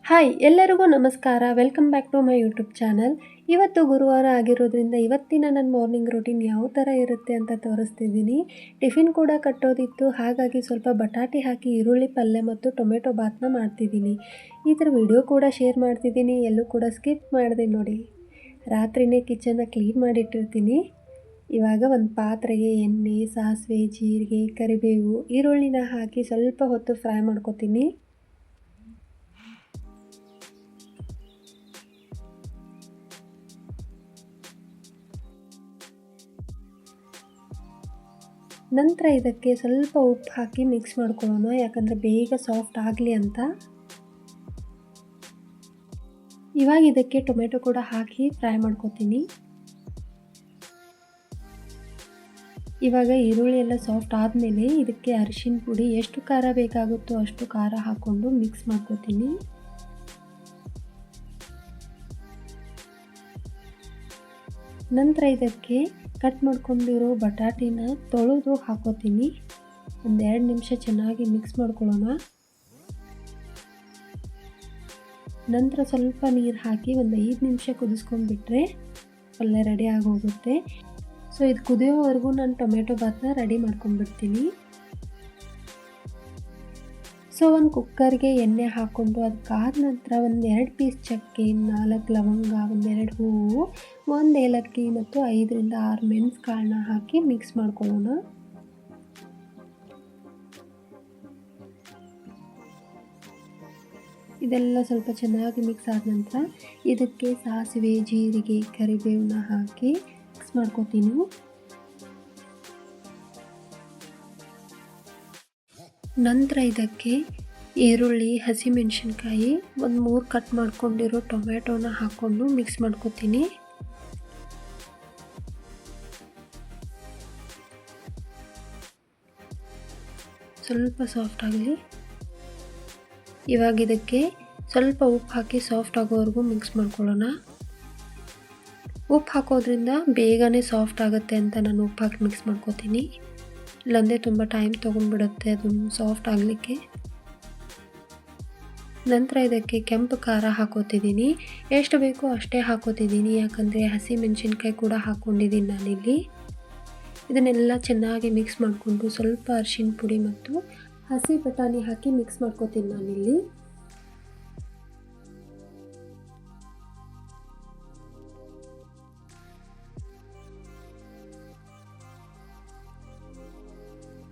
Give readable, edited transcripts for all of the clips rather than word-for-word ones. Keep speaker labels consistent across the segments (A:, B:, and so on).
A: Hi ಎಲ್ಲರಿಗೂ ನಮಸ್ಕಾರ. Welcome back to my YouTube channel. ಇವತ್ತು ಗುರುವಾರ ಆಗಿರೋದ್ರಿಂದ ಇವತ್ತಿನ ನನ್ನ ಮಾರ್ನಿಂಗ್ ರೂಟೀನ್ ಯಾವ ಥರ ಇರುತ್ತೆ ಅಂತ ತೋರಿಸ್ತಿದ್ದೀನಿ. ಟಿಫಿನ್ ಕೂಡ ಕಟ್ಟೋದಿತ್ತು, ಹಾಗಾಗಿ ಸ್ವಲ್ಪ ಬಟಾಟೆ ಹಾಕಿ ಈರುಳ್ಳಿ ಪಲ್ಯ ಮತ್ತು ಟೊಮೆಟೊ ಬಾತ್ನ ಮಾಡ್ತಿದ್ದೀನಿ. ಈ ಥರ ವಿಡಿಯೋ ಕೂಡ ಶೇರ್ ಮಾಡ್ತಿದ್ದೀನಿ, ಎಲ್ಲೂ ಕೂಡ ಸ್ಕಿಪ್ ಮಾಡಿದೆ ನೋಡಿ. ರಾತ್ರಿಯೇ ಕಿಚನ್ನ ಕ್ಲೀನ್ ಮಾಡಿಟ್ಟಿರ್ತೀನಿ. ಇವಾಗ ಒಂದು ಪಾತ್ರೆಗೆ ಎಣ್ಣೆ, ಸಾಸಿವೆ, ಜೀರಿಗೆ, ಕರಿಬೇವು, ಈರುಳ್ಳಿನ ಹಾಕಿ ಸ್ವಲ್ಪ ಹೊತ್ತು ಫ್ರೈ ಮಾಡ್ಕೊತೀನಿ. ನಂತರ ಇದಕ್ಕೆ ಸ್ವಲ್ಪ ಉಪ್ಪು ಹಾಕಿ ಮಿಕ್ಸ್ ಮಾಡ್ಕೊಳ್ಳೋಣ, ಯಾಕಂದರೆ ಬೇಗ ಸಾಫ್ಟ್ ಆಗಲಿ ಅಂತ. ಇವಾಗ ಇದಕ್ಕೆ ಟೊಮೆಟೊ ಕೂಡ ಹಾಕಿ ಫ್ರೈ ಮಾಡ್ಕೊತೀನಿ. ಇವಾಗ ಈರುಳ್ಳಿ ಎಲ್ಲ ಸಾಫ್ಟ್ ಆದಮೇಲೆ ಇದಕ್ಕೆ ಅರಿಶಿನ ಪುಡಿ, ಎಷ್ಟು ಖಾರ ಬೇಕಾಗುತ್ತೋ ಅಷ್ಟು ಖಾರ ಹಾಕ್ಕೊಂಡು ಮಿಕ್ಸ್ ಮಾಡ್ಕೊತೀನಿ. ನಂತರ ಇದಕ್ಕೆ ಕಟ್ ಮಾಡ್ಕೊಂಡಿರೋ ಬಟಾಟಿನ ತೊಳೆದು ಹಾಕೋತೀನಿ. ಒಂದು 2 ನಿಮಿಷ ಚೆನ್ನಾಗಿ ಮಿಕ್ಸ್ ಮಾಡ್ಕೊಳ್ಳೋಣ. ನಂತರ ಸ್ವಲ್ಪ ನೀರು ಹಾಕಿ ಒಂದು 5 ನಿಮಿಷ ಕುದಿಸ್ಕೊಂಡ್ಬಿಟ್ರೆ ಪಲ್ಯ ರೆಡಿ ಆಗೋಗುತ್ತೆ. ಸೊ ಇದು ಕುದಿಯೋವರೆಗೂ ನಾನು ಟೊಮೆಟೊ ಬಾತ್ನ ರೆಡಿ ಮಾಡ್ಕೊಂಡ್ಬಿಡ್ತೀನಿ. ಸೊ ಒಂದು ಕುಕ್ಕರ್ಗೆ ಎಣ್ಣೆ ಹಾಕ್ಕೊಂಡು ಅದು ಕಾದ ನಂತರ ಒಂದು 2 ಪೀಸ್ ಚಕ್ಕೆ, 4 ಲವಂಗ, 1-2 ಹೂವು, 1 ಏಲಕ್ಕಿ ಮತ್ತು 5ರಿಂದ 6 ಮೆಣಸು ಕಾಳನ್ನ ಹಾಕಿ ಮಿಕ್ಸ್ ಮಾಡ್ಕೊಳ್ಳೋಣ. ಇದೆಲ್ಲ ಸ್ವಲ್ಪ ಚೆನ್ನಾಗಿ ಮಿಕ್ಸ್ ಆದ ನಂತರ ಇದಕ್ಕೆ ಸಾಸಿವೆ, ಜೀರಿಗೆ, ಕರಿಬೇವನ್ನ ಹಾಕಿ ಮಿಕ್ಸ್ ಮಾಡ್ಕೊತೀನಿ. ನಂತರ ಇದಕ್ಕೆ ಈರುಳ್ಳಿ, ಹಸಿಮೆಣಸಿನ್ಕಾಯಿ, ಒಂದು 3 ಕಟ್ ಮಾಡ್ಕೊಂಡಿರೋ ಟೊಮೆಟೊನ ಹಾಕ್ಕೊಂಡು ಮಿಕ್ಸ್ ಮಾಡ್ಕೊತೀನಿ. ಸ್ವಲ್ಪ ಸಾಫ್ಟ್ ಆಗಲಿ. ಇವಾಗ ಇದಕ್ಕೆ ಸ್ವಲ್ಪ ಉಪ್ಪು ಹಾಕಿ ಸಾಫ್ಟ್ ಆಗೋವರೆಗೂ ಮಿಕ್ಸ್ ಮಾಡ್ಕೊಳ್ಳೋಣ. ಉಪ್ಪು ಹಾಕೋದ್ರಿಂದ ಬೇಗನೆ ಸಾಫ್ಟ್ ಆಗುತ್ತೆ ಅಂತ ನಾನು ಉಪ್ಪು ಹಾಕಿ ಮಿಕ್ಸ್ ಮಾಡ್ಕೊತೀನಿ. ಇಲ್ಲಾಂದರೆ ತುಂಬ ಟೈಮ್ ತೊಗೊಂಡ್ಬಿಡುತ್ತೆ ಅದು ಸಾಫ್ಟ್ ಆಗಲಿಕ್ಕೆ. ನಂತರ ಇದಕ್ಕೆ ಕೆಂಪು ಖಾರ ಹಾಕೋತಿದ್ದೀನಿ. ಎಷ್ಟು ಬೇಕೋ ಅಷ್ಟೇ ಹಾಕೋತಿದ್ದೀನಿ, ಯಾಕಂದರೆ ಹಸಿಮೆಣಸಿನ್ಕಾಯಿ ಕೂಡ ಹಾಕ್ಕೊಂಡಿದ್ದೀನಿ ನಾನಿಲ್ಲಿ. ಇದನ್ನೆಲ್ಲ ಚೆನ್ನಾಗಿ ಮಿಕ್ಸ್ ಮಾಡಿಕೊಂಡು ಸ್ವಲ್ಪ ಅರಿಶಿನ ಪುಡಿ ಮತ್ತು ಹಸಿ ಬಟಾಣಿ ಹಾಕಿ ಮಿಕ್ಸ್ ಮಾಡ್ಕೊತೀನಿ ನಾನಿಲ್ಲಿ.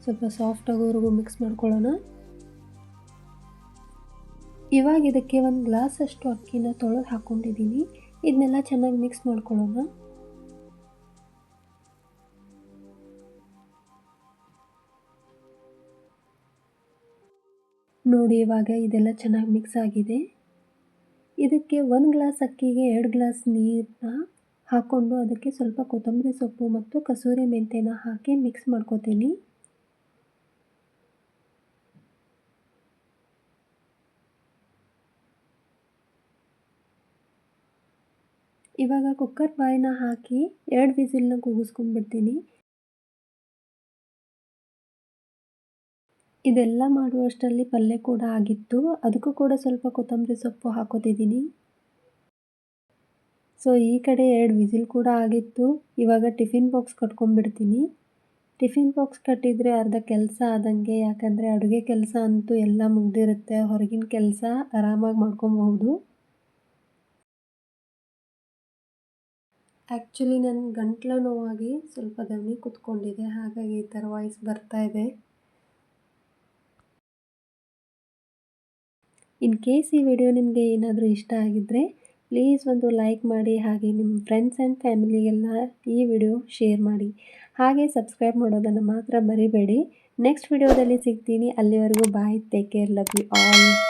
A: ಸ್ವಲ್ಪ ಸಾಫ್ಟ್ ಆಗೋವರೆಗೂ ಮಿಕ್ಸ್ ಮಾಡ್ಕೊಳ್ಳೋಣ. ಇವಾಗ ಇದಕ್ಕೆ 1 ಗ್ಲಾಸಷ್ಟು ಅಕ್ಕಿನ ತೊಳೆದು ಹಾಕ್ಕೊಂಡಿದ್ದೀನಿ. ಇದನ್ನೆಲ್ಲ ಚೆನ್ನಾಗಿ ಮಿಕ್ಸ್ ಮಾಡ್ಕೊಳ್ಳೋಣ. ನೋಡಿ ಇವಾಗ ಇದೆಲ್ಲ ಚೆನ್ನಾಗಿ ಮಿಕ್ಸ್ ಆಗಿದೆ. ಇದಕ್ಕೆ 1 ಗ್ಲಾಸ್ ಅಕ್ಕಿಗೆ 2 ಗ್ಲಾಸ್ ನೀರನ್ನ ಹಾಕ್ಕೊಂಡು ಅದಕ್ಕೆ ಸ್ವಲ್ಪ ಕೊತ್ತಂಬರಿ ಸೊಪ್ಪು ಮತ್ತು ಕಸೂರಿ ಮೆಂತ್ಯನ ಹಾಕಿ ಮಿಕ್ಸ್ ಮಾಡ್ಕೊತೀನಿ. ಇವಾಗ ಕುಕ್ಕರ್ ಬಾಯಿನ ಹಾಕಿ 2 ವಿಸಿಲ್ನ ಕೂಗಿಸ್ಕೊಂಡ್ಬಿಡ್ತೀನಿ. ಇದೆಲ್ಲ ಮಾಡುವಷ್ಟರಲ್ಲಿ ಪಲ್ಯ ಕೂಡ ಆಗಿತ್ತು. ಅದಕ್ಕೂ ಕೂಡ ಸ್ವಲ್ಪ ಕೊತ್ತಂಬರಿ ಸೊಪ್ಪು ಹಾಕೋತಿದ್ದೀನಿ. ಸೊ ಈ ಕಡೆ 2 ವಿಸಿಲ್ ಕೂಡ ಆಗಿತ್ತು. ಇವಾಗ ಟಿಫಿನ್ ಬಾಕ್ಸ್ ಕಟ್ಕೊಂಡ್ಬಿಡ್ತೀನಿ. ಟಿಫಿನ್ ಬಾಕ್ಸ್ ಕಟ್ಟಿದರೆ ಅರ್ಧ ಕೆಲಸ ಆದಂಗೆ, ಯಾಕಂದರೆ ಅಡುಗೆ ಕೆಲಸ ಅಂತೂ ಎಲ್ಲ ಮುಗ್ದಿರುತ್ತೆ. ಹೊರಗಿನ ಕೆಲಸ ಆರಾಮಾಗಿ ಮಾಡ್ಕೊಬಹುದು. ಆ್ಯಕ್ಚುಲಿ ನನ್ನ ಗಂಟ್ಲು ನೋವಾಗಿ ಸ್ವಲ್ಪ ದಮ್ಮಿ ಕೂತ್ಕೊಂಡಿದೆ, ಹಾಗಾಗಿ ಈ ಥರ ವಾಯ್ಸ್ ಬರ್ತಾ ಇದೆ. ಇನ್ ಕೇಸ್ ಈ ವಿಡಿಯೋ ನಿಮಗೆ ಏನಾದರೂ ಇಷ್ಟ ಆಗಿದ್ದರೆ ಪ್ಲೀಸ್ ಒಂದು ಲೈಕ್ ಮಾಡಿ, ಹಾಗೆ ನಿಮ್ಮ ಫ್ರೆಂಡ್ಸ್ ಆ್ಯಂಡ್ ಫ್ಯಾಮಿಲಿಗೆಲ್ಲ ಈ ವಿಡಿಯೋ ಶೇರ್ ಮಾಡಿ. ಹಾಗೆ ಸಬ್ಸ್ಕ್ರೈಬ್ ಮಾಡೋದನ್ನು ಮಾತ್ರ ಮರಿಬೇಡಿ. ನೆಕ್ಸ್ಟ್ ವಿಡಿಯೋದಲ್ಲಿ ಸಿಗ್ತೀನಿ. ಅಲ್ಲಿವರೆಗೂ bye, take care, love you all.